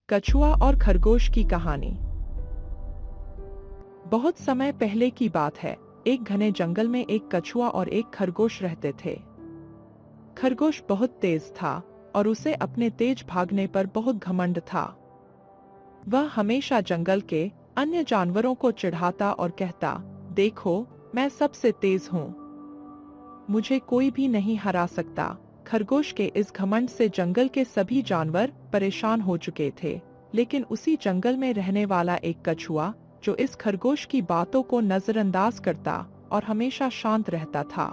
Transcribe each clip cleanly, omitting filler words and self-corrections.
कछुआ और खरगोश की कहानी। बहुत समय पहले की बात है। एक घने जंगल में एक कछुआ और एक खरगोश रहते थे। खरगोश बहुत तेज था और उसे अपने तेज भागने पर बहुत घमंड था। वह हमेशा जंगल के अन्य जानवरों को चिढ़ाता और कहता, देखो, मैं सबसे तेज हूँ, मुझे कोई भी नहीं हरा सकता। खरगोश के इस घमंड से जंगल के सभी जानवर परेशान हो चुके थे, लेकिन उसी जंगल में रहने वाला एक कछुआ, जो इस खरगोश की बातों को नजरअंदाज करता और हमेशा शांत रहता था।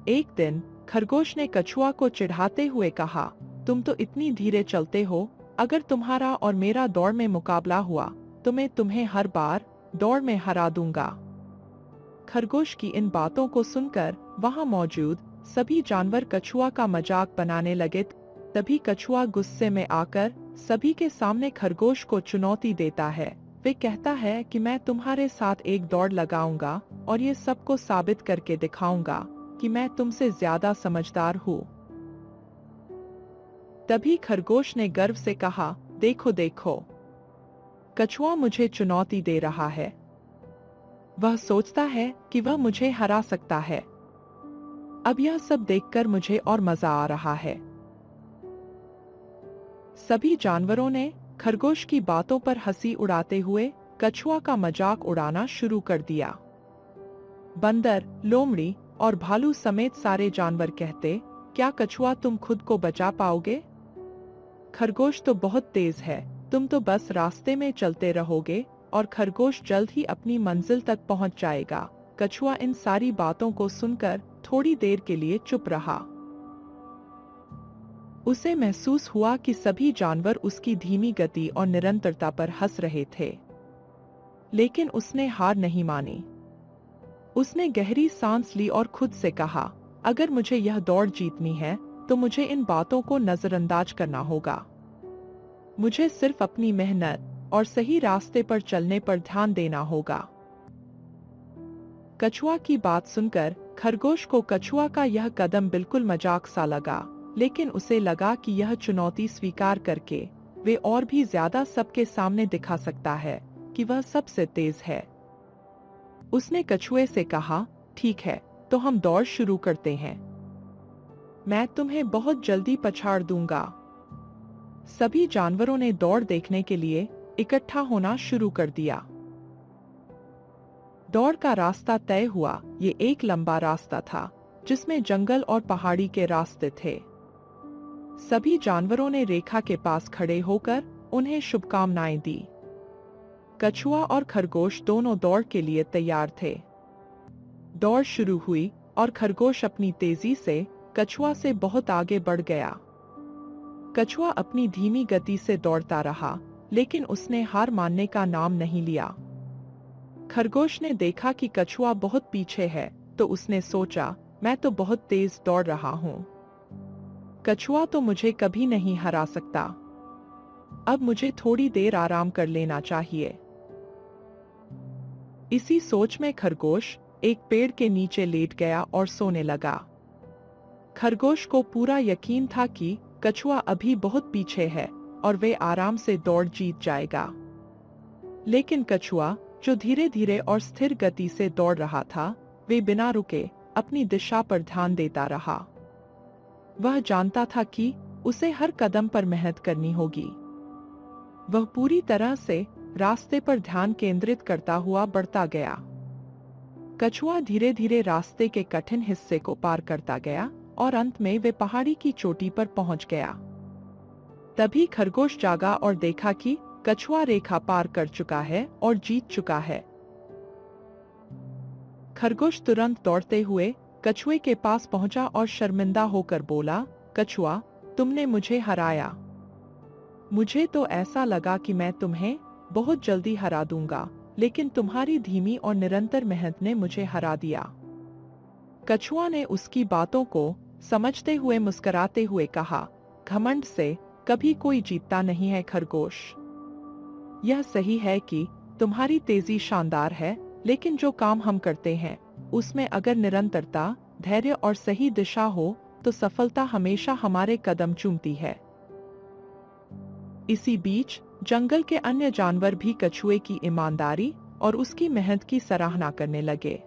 एक दिन खरगोश ने कछुआ को चिढ़ाते हुए कहा, तुम तो इतनी धीरे चलते हो, अगर तुम्हारा और मेरा दौड़ में मुकाबला हुआ तो मैं तुम्हें हर बार दौड़ में हरा दूंगा। खरगोश की इन बातों को सुनकर वहां मौजूद सभी जानवर कछुआ का मजाक बनाने लगे। तभी कछुआ गुस्से में आकर सभी के सामने खरगोश को चुनौती देता है। वे कहता है कि मैं तुम्हारे साथ एक दौड़ लगाऊंगा और ये सबको साबित करके दिखाऊंगा कि मैं तुमसे ज्यादा समझदार हूँ। तभी खरगोश ने गर्व से कहा, देखो देखो, कछुआ मुझे चुनौती दे रहा है। वह सोचता है कि वह मुझे हरा सकता है। अब यह सब देखकर मुझे और मजा आ रहा है। सभी जानवरों ने खरगोश की बातों पर हंसी उड़ाते हुए कछुआ का मजाक उड़ाना शुरू कर दिया। बंदर, लोमड़ी और भालू समेत सारे जानवर कहते, क्या कछुआ तुम खुद को बचा पाओगे? खरगोश तो बहुत तेज है, तुम तो बस रास्ते में चलते रहोगे और खरगोश जल्द ही अपनी मंजिल तक पहुंच जाएगा। कछुआ इन सारी बातों को सुनकर थोड़ी देर के लिए चुप रहा। उसे महसूस हुआ कि सभी जानवर उसकी धीमी गति और निरंतरता पर हंस रहे थे, लेकिन उसने हार नहीं मानी। उसने गहरी सांस ली और खुद से कहा, अगर मुझे यह दौड़ जीतनी है तो मुझे इन बातों को नजरअंदाज करना होगा। मुझे सिर्फ अपनी मेहनत और सही रास्ते पर चलने पर ध्यान देना होगा। कछुआ की बात सुनकर खरगोश को कछुआ का यह कदम बिल्कुल मजाक सा लगा, लेकिन उसे लगा कि यह चुनौती स्वीकार करके वे और भी ज्यादा सबके सामने दिखा सकता है कि वह सबसे तेज है। उसने कछुए से कहा, ठीक है, तो हम दौड़ शुरू करते हैं। मैं तुम्हें बहुत जल्दी पछाड़ दूंगा। सभी जानवरों ने दौड़ देखने के लिए इकट्ठा होना शुरू कर दिया। दौड़ का रास्ता तय हुआ। ये एक लंबा रास्ता था जिसमें जंगल और पहाड़ी के रास्ते थे। सभी जानवरों ने रेखा के पास खड़े होकर उन्हें शुभकामनाएं दी। कछुआ और खरगोश दोनों दौड़ के लिए तैयार थे। दौड़ शुरू हुई और खरगोश अपनी तेजी से कछुआ से बहुत आगे बढ़ गया। कछुआ अपनी धीमी गति से दौड़ता रहा, लेकिन उसने हार मानने का नाम नहीं लिया। खरगोश ने देखा कि कछुआ बहुत पीछे है, तो उसने सोचा, मैं तो बहुत तेज दौड़ रहा हूँ, कछुआ तो मुझे कभी नहीं हरा सकता। अब मुझे थोड़ी देर आराम कर लेना चाहिए। इसी सोच में खरगोश एक पेड़ के नीचे लेट गया और सोने लगा। खरगोश को पूरा यकीन था कि कछुआ अभी बहुत पीछे है और वे आराम से दौड़ जीत जाएगा। लेकिन कछुआ, जो धीरे धीरे और स्थिर गति से दौड़ रहा था, वे बिना रुके अपनी दिशा पर ध्यान देता रहा। वह जानता था कि उसे हर कदम पर मेहनत करनी होगी। वह पूरी तरह से रास्ते पर ध्यान केंद्रित करता हुआ बढ़ता गया। कछुआ धीरे धीरे रास्ते के कठिन हिस्से को पार करता गया और अंत में वे पहाड़ी की चोटी पर पहुंच गया। तभी खरगोश जागा और देखा कि कछुआ रेखा पार कर चुका है और जीत चुका है। खरगोश तुरंत दौड़ते हुए कछुए के पास पहुंचा और शर्मिंदा होकर बोला, कछुआ, तुमने मुझे हराया। मुझे तो ऐसा लगा कि मैं तुम्हें बहुत जल्दी हरा दूंगा, लेकिन तुम्हारी धीमी और निरंतर मेहनत ने मुझे हरा दिया। कछुआ ने उसकी बातों को समझते हुए मुस्कुराते हुए कहा, घमंड से कभी कोई जीतता नहीं है खरगोश। यह सही है कि तुम्हारी तेजी शानदार है, लेकिन जो काम हम करते हैं उसमें अगर निरंतरता, धैर्य और सही दिशा हो तो सफलता हमेशा हमारे कदम चूमती है। इसी बीच जंगल के अन्य जानवर भी कछुए की ईमानदारी और उसकी मेहनत की सराहना करने लगे।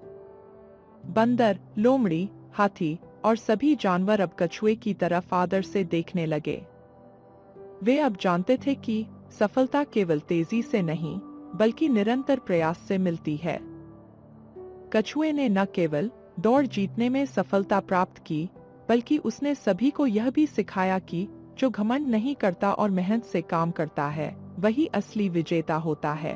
बंदर, लोमड़ी, हाथी और सभी जानवर अब कछुए की तरफ आदर से देखने लगे। वे अब जानते थे कि सफलता केवल तेजी से नहीं, बल्कि निरंतर प्रयास से मिलती है। कछुए ने न केवल दौड़ जीतने में सफलता प्राप्त की, बल्कि उसने सभी को यह भी सिखाया कि जो घमंड नहीं करता और मेहनत से काम करता है, वही असली विजेता होता है।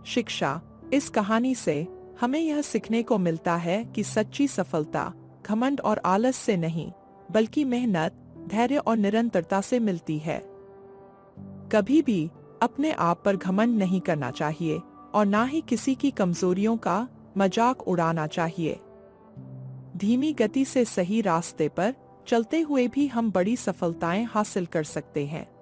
शिक्षा: इस कहानी से हमें यह सीखने को मिलता है कि सच्ची सफलता घमंड और आलस से नहीं, बल्कि मेहनत, धैर्य और निरंतरता से मिलती है। कभी भी अपने आप पर घमंड नहीं करना चाहिए और ना ही किसी की कमजोरियों का मजाक उड़ाना चाहिए। धीमी गति से सही रास्ते पर चलते हुए भी हम बड़ी सफलताएं हासिल कर सकते हैं।